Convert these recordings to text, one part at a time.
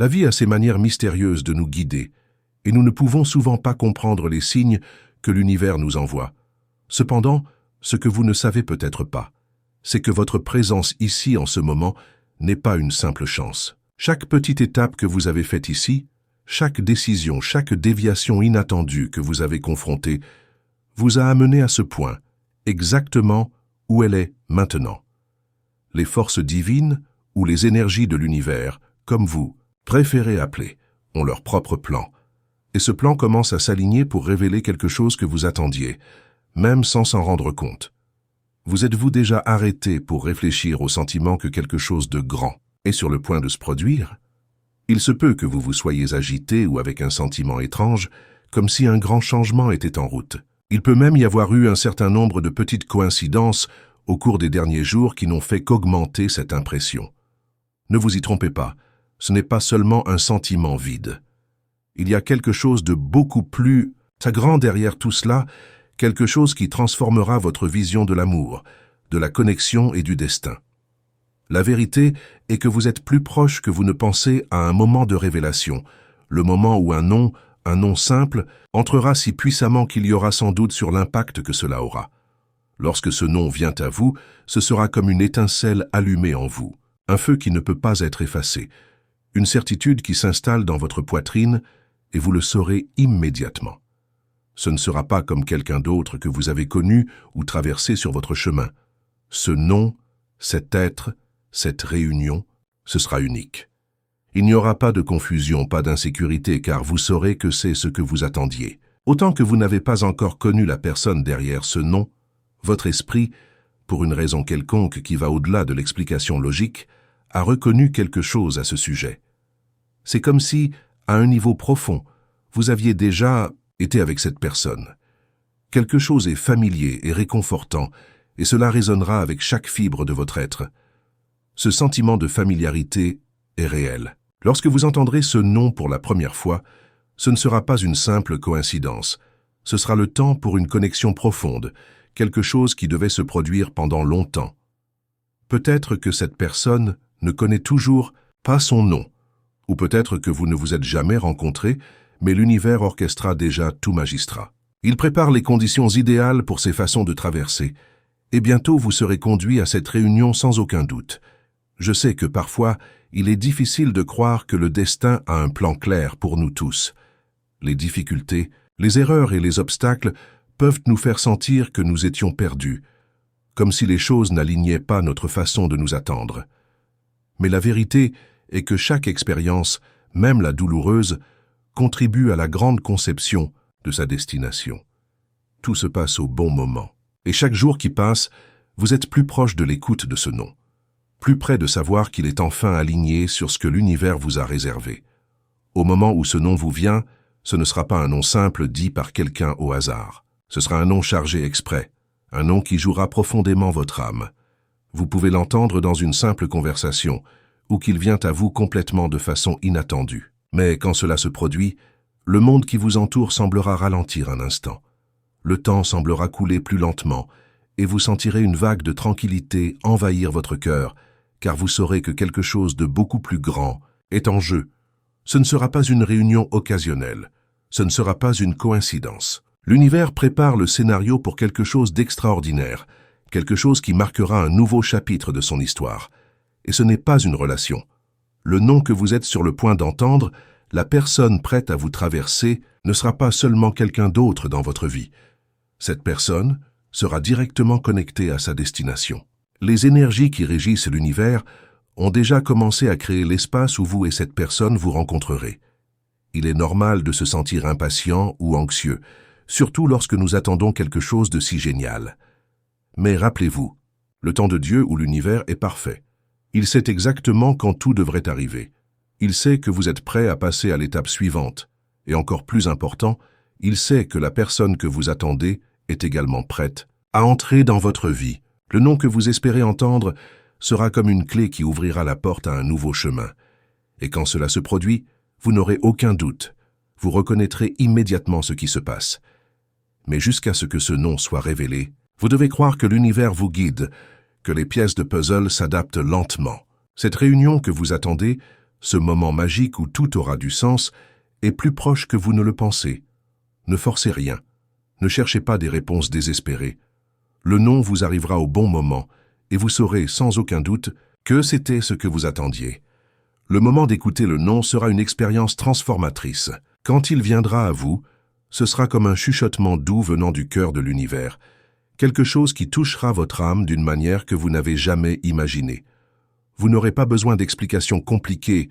La vie a ses manières mystérieuses de nous guider, et nous ne pouvons souvent pas comprendre les signes que l'univers nous envoie. Cependant, ce que vous ne savez peut-être pas, c'est que votre présence ici en ce moment n'est pas une simple chance. Chaque petite étape que vous avez faite ici, chaque décision, chaque déviation inattendue que vous avez confrontée, vous a amené à ce point, exactement où elle est maintenant. Les forces divines ou les énergies de l'univers, comme vous préférez appeler, ont leur propre plan. Et ce plan commence à s'aligner pour révéler quelque chose que vous attendiez, même sans s'en rendre compte. Vous êtes-vous déjà arrêté pour réfléchir au sentiment que quelque chose de grand est sur le point de se produire? Il se peut que vous vous soyez agité ou avec un sentiment étrange, comme si un grand changement était en route. Il peut même y avoir eu un certain nombre de petites coïncidences au cours des derniers jours qui n'ont fait qu'augmenter cette impression. Ne vous y trompez pas, ce n'est pas seulement un sentiment vide. Il y a quelque chose de beaucoup plus grand derrière tout cela, quelque chose qui transformera votre vision de l'amour, de la connexion et du destin. La vérité est que vous êtes plus proche que vous ne pensez à un moment de révélation, le moment où un nom simple, entrera si puissamment qu'il y aura sans doute sur l'impact que cela aura. Lorsque ce nom vient à vous, ce sera comme une étincelle allumée en vous, un feu qui ne peut pas être effacé, une certitude qui s'installe dans votre poitrine et vous le saurez immédiatement. Ce ne sera pas comme quelqu'un d'autre que vous avez connu ou traversé sur votre chemin. Ce nom, cet être, cette réunion, ce sera unique. Il n'y aura pas de confusion, pas d'insécurité, car vous saurez que c'est ce que vous attendiez. Autant que vous n'avez pas encore connu la personne derrière ce nom, votre esprit, pour une raison quelconque qui va au-delà de l'explication logique, a reconnu quelque chose à ce sujet. C'est comme si, à un niveau profond, vous aviez déjà été avec cette personne. Quelque chose est familier et réconfortant, et cela résonnera avec chaque fibre de votre être. Ce sentiment de familiarité est réel. Lorsque vous entendrez ce nom pour la première fois, ce ne sera pas une simple coïncidence. Ce sera le temps pour une connexion profonde, quelque chose qui devait se produire pendant longtemps. Peut-être que cette personne ne connaît toujours pas son nom, ou peut-être que vous ne vous êtes jamais rencontrés, mais l'univers orchestra déjà tout magistrat. Il prépare les conditions idéales pour ces façons de traverser, et bientôt vous serez conduit à cette réunion sans aucun doute. Je sais que parfois, il est difficile de croire que le destin a un plan clair pour nous tous. Les difficultés, les erreurs et les obstacles peuvent nous faire sentir que nous étions perdus, comme si les choses n'alignaient pas notre façon de nous attendre. Mais la vérité est que chaque expérience, même la douloureuse, contribue à la grande conception de sa destination. Tout se passe au bon moment. Et chaque jour qui passe, vous êtes plus proche de l'écoute de ce nom, plus près de savoir qu'il est enfin aligné sur ce que l'univers vous a réservé. Au moment où ce nom vous vient, ce ne sera pas un nom simple dit par quelqu'un au hasard. Ce sera un nom chargé exprès, un nom qui jouera profondément votre âme. Vous pouvez l'entendre dans une simple conversation, ou qu'il vient à vous complètement de façon inattendue. Mais quand cela se produit, le monde qui vous entoure semblera ralentir un instant. Le temps semblera couler plus lentement, et vous sentirez une vague de tranquillité envahir votre cœur, car vous saurez que quelque chose de beaucoup plus grand est en jeu. Ce ne sera pas une réunion occasionnelle, ce ne sera pas une coïncidence. L'univers prépare le scénario pour quelque chose d'extraordinaire, quelque chose qui marquera un nouveau chapitre de son histoire. Et ce n'est pas une relation. Le nom que vous êtes sur le point d'entendre, la personne prête à vous traverser, ne sera pas seulement quelqu'un d'autre dans votre vie. Cette personne sera directement connectée à sa destination. Les énergies qui régissent l'univers ont déjà commencé à créer l'espace où vous et cette personne vous rencontrerez. Il est normal de se sentir impatient ou anxieux, surtout lorsque nous attendons quelque chose de si génial. Mais rappelez-vous, le temps de Dieu ou l'univers est parfait. Il sait exactement quand tout devrait arriver. Il sait que vous êtes prêt à passer à l'étape suivante. Et encore plus important, il sait que la personne que vous attendez est également prête à entrer dans votre vie. Le nom que vous espérez entendre sera comme une clé qui ouvrira la porte à un nouveau chemin. Et quand cela se produit, vous n'aurez aucun doute. Vous reconnaîtrez immédiatement ce qui se passe. Mais jusqu'à ce que ce nom soit révélé, vous devez croire que l'univers vous guide, que les pièces de puzzle s'adaptent lentement. Cette réunion que vous attendez Ce moment magique où tout aura du sens est plus proche que vous ne le pensez. Ne forcez rien. Ne cherchez pas des réponses désespérées. Le non vous arrivera au bon moment et vous saurez sans aucun doute que c'était ce que vous attendiez. Le moment d'écouter le non sera une expérience transformatrice. Quand il viendra à vous, ce sera comme un chuchotement doux venant du cœur de l'univers, quelque chose qui touchera votre âme d'une manière que vous n'avez jamais imaginée. Vous n'aurez pas besoin d'explications compliquées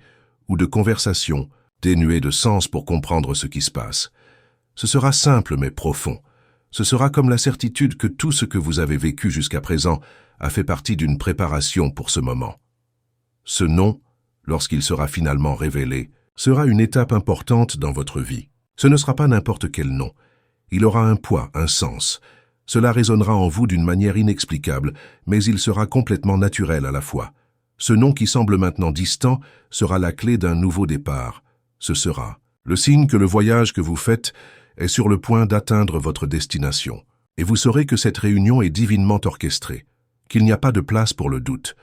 ou de conversations dénuées de sens pour comprendre ce qui se passe. Ce sera simple mais profond. Ce sera comme la certitude que tout ce que vous avez vécu jusqu'à présent a fait partie d'une préparation pour ce moment. Ce non, lorsqu'il sera finalement révélé, sera une étape importante dans votre vie. Ce ne sera pas n'importe quel non. Il aura un poids, un sens. Cela résonnera en vous d'une manière inexplicable, mais il sera complètement naturel à la fois. Ce non qui semble maintenant distant sera la clé d'un nouveau départ. Ce sera le signe que le voyage que vous faites est sur le point d'atteindre votre destination. Et vous saurez que cette réunion est divinement orchestrée, qu'il n'y a pas de place pour le doute,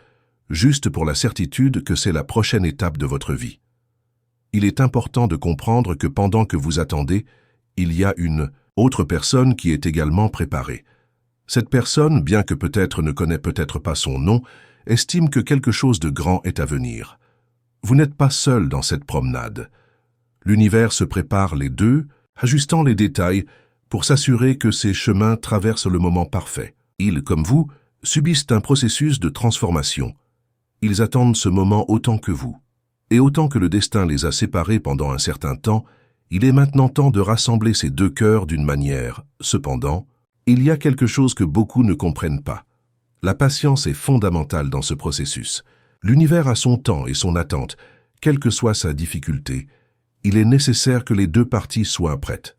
juste pour la certitude que c'est la prochaine étape de votre vie. Il est important de comprendre que pendant que vous attendez, il y a une autre personne qui est également préparée. Cette personne, bien que peut-être ne connaît peut-être pas son nom, estime que quelque chose de grand est à venir. Vous n'êtes pas seul dans cette promenade. L'univers se prépare les deux, ajustant les détails pour s'assurer que ces chemins traversent le moment parfait. Ils, comme vous, subissent un processus de transformation. Ils attendent ce moment autant que vous. Et autant que le destin les a séparés pendant un certain temps, il est maintenant temps de rassembler ces deux cœurs d'une manière. Cependant, il y a quelque chose que beaucoup ne comprennent pas. La patience est fondamentale dans ce processus. L'univers a son temps et son attente, quelle que soit sa difficulté. Il est nécessaire que les deux parties soient prêtes.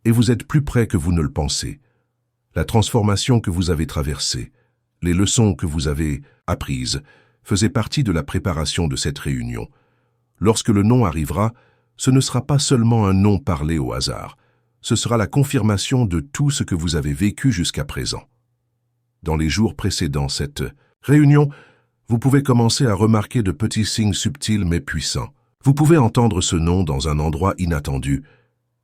Et vous êtes plus près que vous ne le pensez. La transformation que vous avez traversée, les leçons que vous avez apprises, faisaient partie de la préparation de cette réunion. Lorsque le non arrivera, ce ne sera pas seulement un non parlé au hasard. Ce sera la confirmation de tout ce que vous avez vécu jusqu'à présent. Dans les jours précédant cette réunion, vous pouvez commencer à remarquer de petits signes subtils mais puissants. Vous pouvez entendre ce nom dans un endroit inattendu,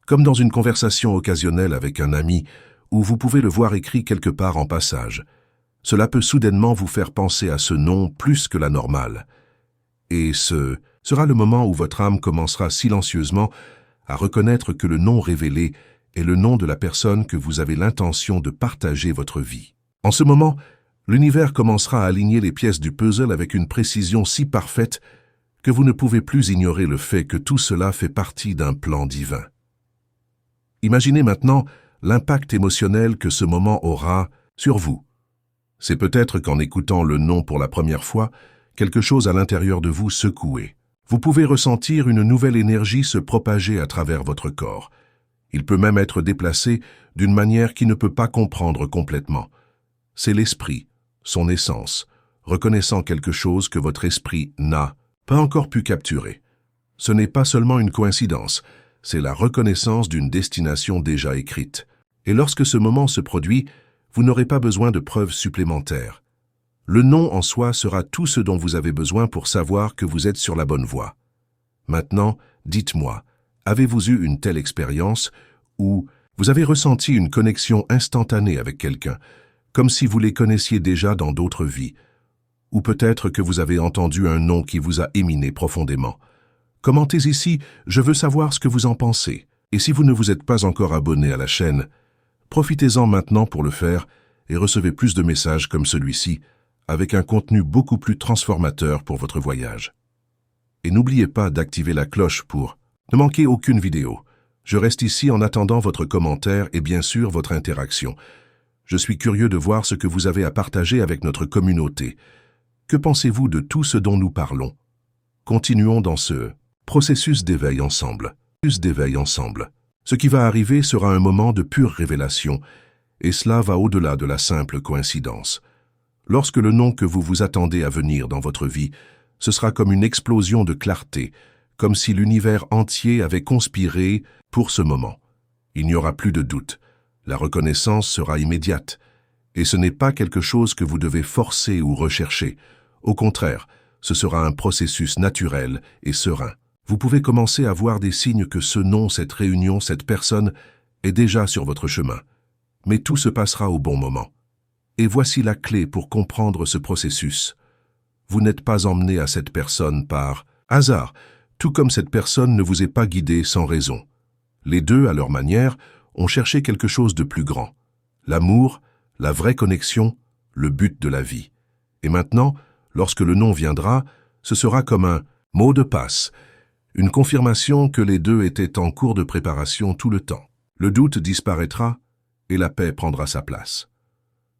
comme dans une conversation occasionnelle avec un ami, ou vous pouvez le voir écrit quelque part en passage. Cela peut soudainement vous faire penser à ce nom plus que la normale. Et ce sera le moment où votre âme commencera silencieusement à reconnaître que le nom révélé est le nom de la personne que vous avez l'intention de partager votre vie. En ce moment, l'univers commencera à aligner les pièces du puzzle avec une précision si parfaite que vous ne pouvez plus ignorer le fait que tout cela fait partie d'un plan divin. Imaginez maintenant l'impact émotionnel que ce moment aura sur vous. C'est peut-être qu'en écoutant le nom pour la première fois, quelque chose à l'intérieur de vous secoué. Vous pouvez ressentir une nouvelle énergie se propager à travers votre corps. Il peut même être déplacé d'une manière qui ne peut pas comprendre complètement. C'est l'esprit, son essence, reconnaissant quelque chose que votre esprit n'a pas encore pu capturer. Ce n'est pas seulement une coïncidence, c'est la reconnaissance d'une destination déjà écrite. Et lorsque ce moment se produit, vous n'aurez pas besoin de preuves supplémentaires. Le non en soi sera tout ce dont vous avez besoin pour savoir que vous êtes sur la bonne voie. Maintenant, dites-moi, avez-vous eu une telle expérience où vous avez ressenti une connexion instantanée avec quelqu'un, comme si vous les connaissiez déjà dans d'autres vies, ou peut-être que vous avez entendu un nom qui vous a éminé profondément. Commentez ici, je veux savoir ce que vous en pensez. Et si vous ne vous êtes pas encore abonné à la chaîne, profitez-en maintenant pour le faire et recevez plus de messages comme celui-ci, avec un contenu beaucoup plus transformateur pour votre voyage. Et n'oubliez pas d'activer la cloche pour ne manquer aucune vidéo. Je reste ici en attendant votre commentaire et bien sûr votre interaction. Je suis curieux de voir ce que vous avez à partager avec notre communauté. Que pensez-vous de tout ce dont nous parlons? Continuons dans ce processus d'éveil ensemble. Ce qui va arriver sera un moment de pure révélation, et cela va au-delà de la simple coïncidence. Lorsque le nom que vous vous attendez à venir dans votre vie, ce sera comme une explosion de clarté, comme si l'univers entier avait conspiré pour ce moment. Il n'y aura plus de doute. La reconnaissance sera immédiate. Et ce n'est pas quelque chose que vous devez forcer ou rechercher. Au contraire, Ce sera un processus naturel et serein. Vous pouvez commencer à voir des signes que ce nom, cette réunion, cette personne est déjà sur votre chemin. Mais tout se passera au bon moment. Et voici la clé pour comprendre ce processus. Vous n'êtes pas emmené à cette personne par hasard, tout comme cette personne ne vous est pas guidée sans raison. Les deux, à leur manière, ont cherché quelque chose de plus grand. L'amour, la vraie connexion, le but de la vie. Et maintenant, lorsque le nom viendra, ce sera comme un mot de passe, une confirmation que les deux étaient en cours de préparation tout le temps. Le doute disparaîtra et la paix prendra sa place.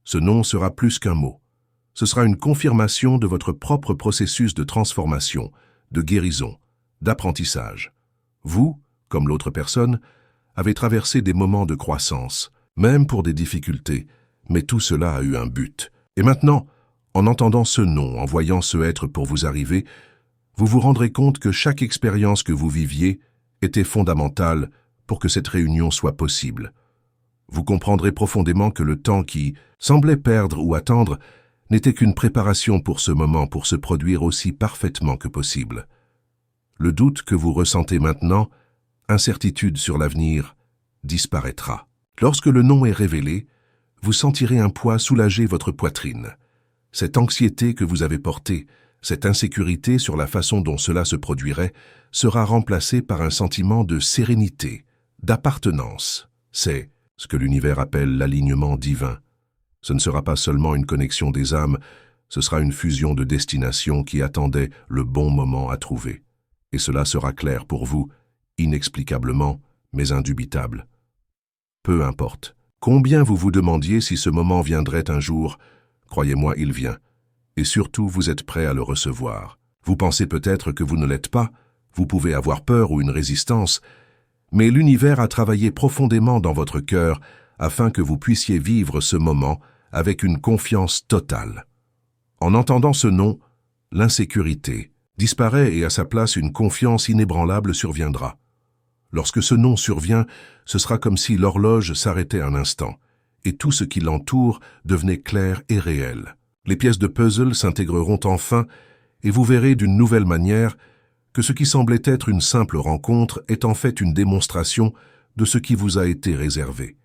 Ce nom sera plus qu'un mot. Ce sera une confirmation de votre propre processus de transformation, de guérison, d'apprentissage. Vous, comme l'autre personne, avez traversé des moments de croissance, même pour des difficultés, mais tout cela a eu un but. Et maintenant, en entendant ce nom, en voyant ce être pour vous arriver, vous vous rendrez compte que chaque expérience que vous viviez était fondamentale pour que cette réunion soit possible. Vous comprendrez profondément que le temps qui semblait perdre ou attendre n'était qu'une préparation pour ce moment pour se produire aussi parfaitement que possible. Le doute que vous ressentez maintenant, incertitude sur l'avenir, disparaîtra. Lorsque le nom est révélé, vous sentirez un poids soulager votre poitrine. Cette anxiété que vous avez portée, cette insécurité sur la façon dont cela se produirait, sera remplacée par un sentiment de sérénité, d'appartenance. C'est ce que l'univers appelle l'alignement divin. Ce ne sera pas seulement une connexion des âmes, ce sera une fusion de destinations qui attendait le bon moment à trouver. Et cela sera clair pour vous, inexplicablement, mais indubitable. Peu importe. Combien vous vous demandiez si ce moment viendrait un jour, croyez-moi, il vient. Et surtout, vous êtes prêt à le recevoir. Vous pensez peut-être que vous ne l'êtes pas, vous pouvez avoir peur ou une résistance, mais l'univers a travaillé profondément dans votre cœur afin que vous puissiez vivre ce moment avec une confiance totale. En entendant ce nom, l'insécurité disparaît et à sa place une confiance inébranlable surviendra. Lorsque ce nom survient, ce sera comme si l'horloge s'arrêtait un instant, et tout ce qui l'entoure devenait clair et réel. Les pièces de puzzle s'intégreront enfin, et vous verrez d'une nouvelle manière que ce qui semblait être une simple rencontre est en fait une démonstration de ce qui vous a été réservé.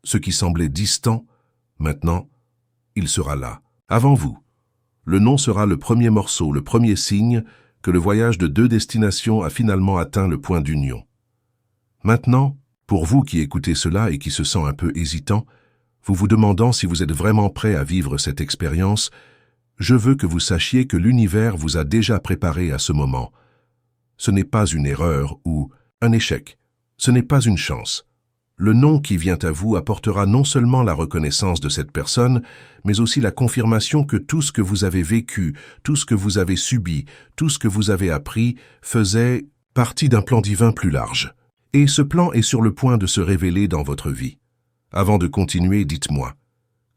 Ce qui semblait distant, maintenant, il sera là, avant vous. Le nom sera le premier morceau, le premier signe que le voyage de deux destinations a finalement atteint le point d'union. Maintenant, pour vous qui écoutez cela et qui se sent un peu hésitant, vous vous demandant si vous êtes vraiment prêt à vivre cette expérience, je veux que vous sachiez que l'univers vous a déjà préparé à ce moment. Ce n'est pas une erreur ou un échec. Ce n'est pas une chance. Le nom qui vient à vous apportera non seulement la reconnaissance de cette personne, mais aussi la confirmation que tout ce que vous avez vécu, tout ce que vous avez subi, tout ce que vous avez appris faisait partie d'un plan divin plus large. Et ce plan est sur le point de se révéler dans votre vie. Avant de continuer, dites-moi,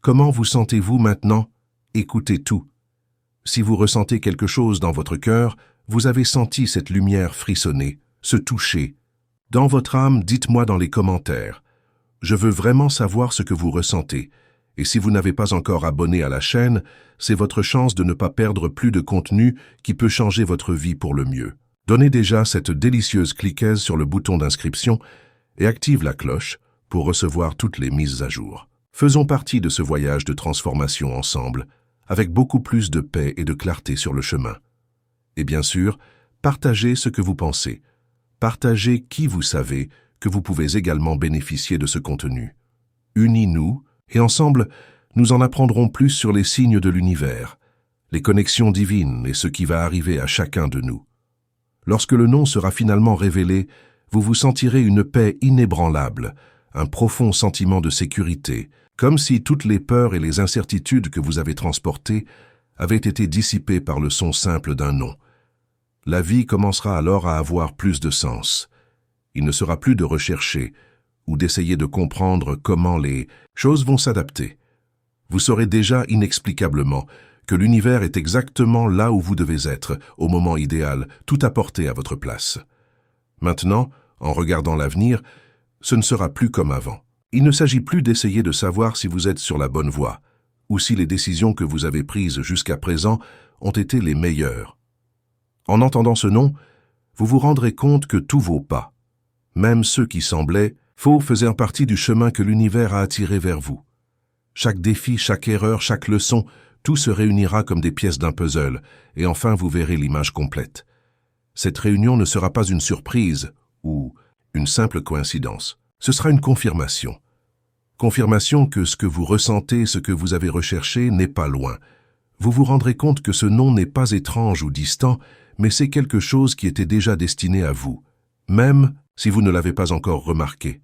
comment vous sentez-vous maintenant? Écoutez tout. Si vous ressentez quelque chose dans votre cœur, vous avez senti cette lumière frissonner, se toucher. Dans votre âme, dites-moi dans les commentaires. Je veux vraiment savoir ce que vous ressentez. Et si vous n'avez pas encore abonné à la chaîne, c'est votre chance de ne pas perdre plus de contenu qui peut changer votre vie pour le mieux. Donnez déjà cette délicieuse cliquez sur le bouton d'inscription et active la cloche pour recevoir toutes les mises à jour. Faisons partie de ce voyage de transformation ensemble, avec beaucoup plus de paix et de clarté sur le chemin. Et bien sûr, partagez ce que vous pensez. Partagez qui vous savez que vous pouvez également bénéficier de ce contenu. Unis-nous et ensemble, nous en apprendrons plus sur les signes de l'univers, les connexions divines et ce qui va arriver à chacun de nous. Lorsque le nom sera finalement révélé, vous vous sentirez une paix inébranlable, un profond sentiment de sécurité, comme si toutes les peurs et les incertitudes que vous avez transportées avaient été dissipées par le son simple d'un nom. La vie commencera alors à avoir plus de sens. Il ne sera plus de rechercher ou d'essayer de comprendre comment les choses vont s'adapter. Vous saurez déjà inexplicablement que l'univers est exactement là où vous devez être, au moment idéal, tout apporté à votre place. Maintenant, en regardant l'avenir, ce ne sera plus comme avant. Il ne s'agit plus d'essayer de savoir si vous êtes sur la bonne voie, ou si les décisions que vous avez prises jusqu'à présent ont été les meilleures. En entendant ce nom, vous vous rendrez compte que tous vos pas, même ceux qui semblaient faux, faisaient partie du chemin que l'univers a attiré vers vous. Chaque défi, chaque erreur, chaque leçon, tout se réunira comme des pièces d'un puzzle, et enfin vous verrez l'image complète. Cette réunion ne sera pas une surprise ou une simple coïncidence. Ce sera une confirmation. Confirmation que ce que vous ressentez, ce que vous avez recherché n'est pas loin. Vous vous rendrez compte que ce nom n'est pas étrange ou distant, mais c'est quelque chose qui était déjà destiné à vous, même si vous ne l'avez pas encore remarqué.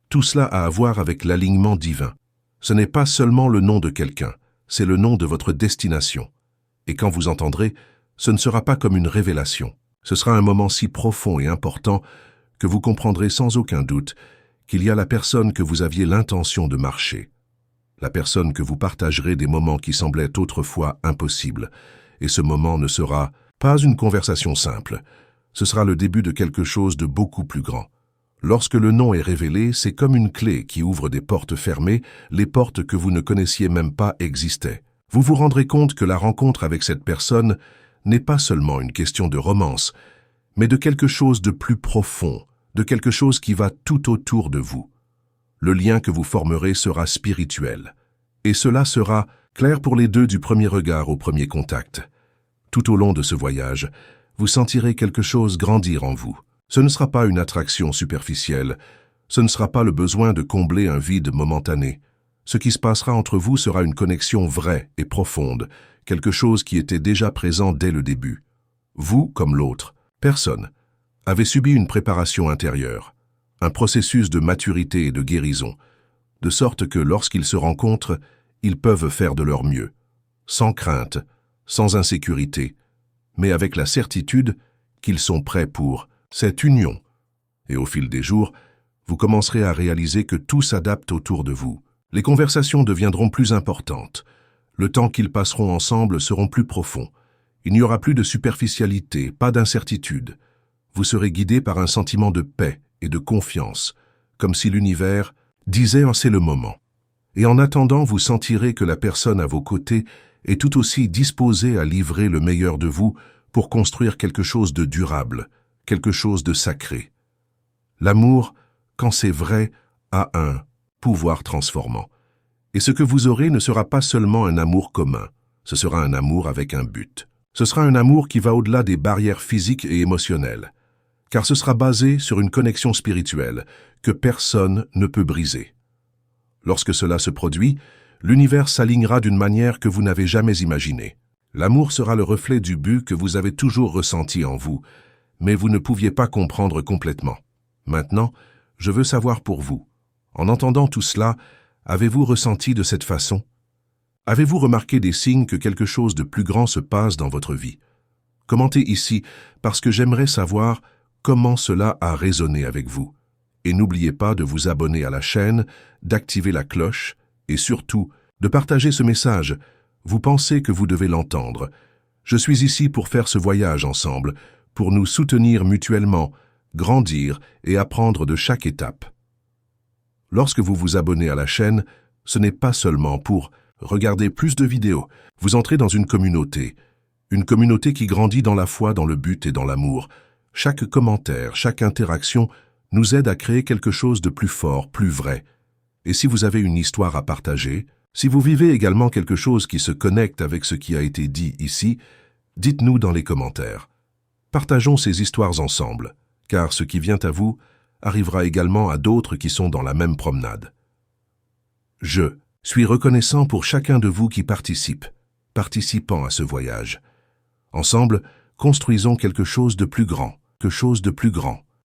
Tout cela a à voir avec l'alignement divin. Ce n'est pas seulement le nom de quelqu'un, c'est le nom de votre destination. Et quand vous entendrez, ce ne sera pas comme une révélation. Ce sera un moment si profond et important que vous comprendrez sans aucun doute qu'il y a la personne que vous aviez l'intention de marcher. La personne que vous partagerez des moments qui semblaient autrefois impossibles. Et ce moment ne sera pas une conversation simple. Ce sera le début de quelque chose de beaucoup plus grand. Lorsque le nom est révélé, c'est comme une clé qui ouvre des portes fermées, les portes que vous ne connaissiez même pas existaient. Vous vous rendrez compte que la rencontre avec cette personne n'est pas seulement une question de romance, mais de quelque chose de plus profond, de quelque chose qui va tout autour de vous. Le lien que vous formerez sera spirituel. Et cela sera clair pour les deux du premier regard au premier contact. Tout au long de ce voyage, vous sentirez quelque chose grandir en vous. Ce ne sera pas une attraction superficielle, ce ne sera pas le besoin de combler un vide momentané. Ce qui se passera entre vous sera une connexion vraie et profonde, quelque chose qui était déjà présent dès le début. Vous, comme l'autre, personne, avez subi une préparation intérieure, un processus de maturité et de guérison, de sorte que lorsqu'ils se rencontrent, ils peuvent faire de leur mieux, sans crainte, sans insécurité, mais avec la certitude qu'ils sont prêts pour cette union. Et au fil des jours, vous commencerez à réaliser que tout s'adapte autour de vous. Les conversations deviendront plus importantes. Le temps qu'ils passeront ensemble seront plus profonds. Il n'y aura plus de superficialité, pas d'incertitude. Vous serez guidé par un sentiment de paix et de confiance, comme si l'univers disait « c'est le moment ». Et en attendant, vous sentirez que la personne à vos côtés est tout aussi disposée à livrer le meilleur de vous pour construire quelque chose de durable, quelque chose de sacré. L'amour, quand c'est vrai, a un pouvoir transformant. Et ce que vous aurez ne sera pas seulement un amour commun, ce sera un amour avec un but. Ce sera un amour qui va au-delà des barrières physiques et émotionnelles, car ce sera basé sur une connexion spirituelle que personne ne peut briser. Lorsque cela se produit, l'univers s'alignera d'une manière que vous n'avez jamais imaginée. L'amour sera le reflet du but que vous avez toujours ressenti en vous, mais vous ne pouviez pas comprendre complètement. Maintenant, je veux savoir pour vous. En entendant tout cela, avez-vous ressenti de cette façon? Avez-vous remarqué des signes que quelque chose de plus grand se passe dans votre vie? Commentez ici, parce que j'aimerais savoir comment cela a résonné avec vous. Et n'oubliez pas de vous abonner à la chaîne, d'activer la cloche, et surtout, de partager ce message. Vous pensez que vous devez l'entendre. Je suis ici pour faire ce voyage ensemble, pour nous soutenir mutuellement, grandir et apprendre de chaque étape. Lorsque vous vous abonnez à la chaîne, ce n'est pas seulement pour regarder plus de vidéos. Vous entrez dans une communauté qui grandit dans la foi, dans le but et dans l'amour. Chaque commentaire, chaque interaction nous aide à créer quelque chose de plus fort, plus vrai. Et si vous avez une histoire à partager, si vous vivez également quelque chose qui se connecte avec ce qui a été dit ici, dites-nous dans les commentaires. Partageons ces histoires ensemble, car ce qui vient à vous arrivera également à d'autres qui sont dans la même promenade. Je suis reconnaissant pour chacun de vous qui participant à ce voyage. Ensemble, construisons quelque chose de plus grand,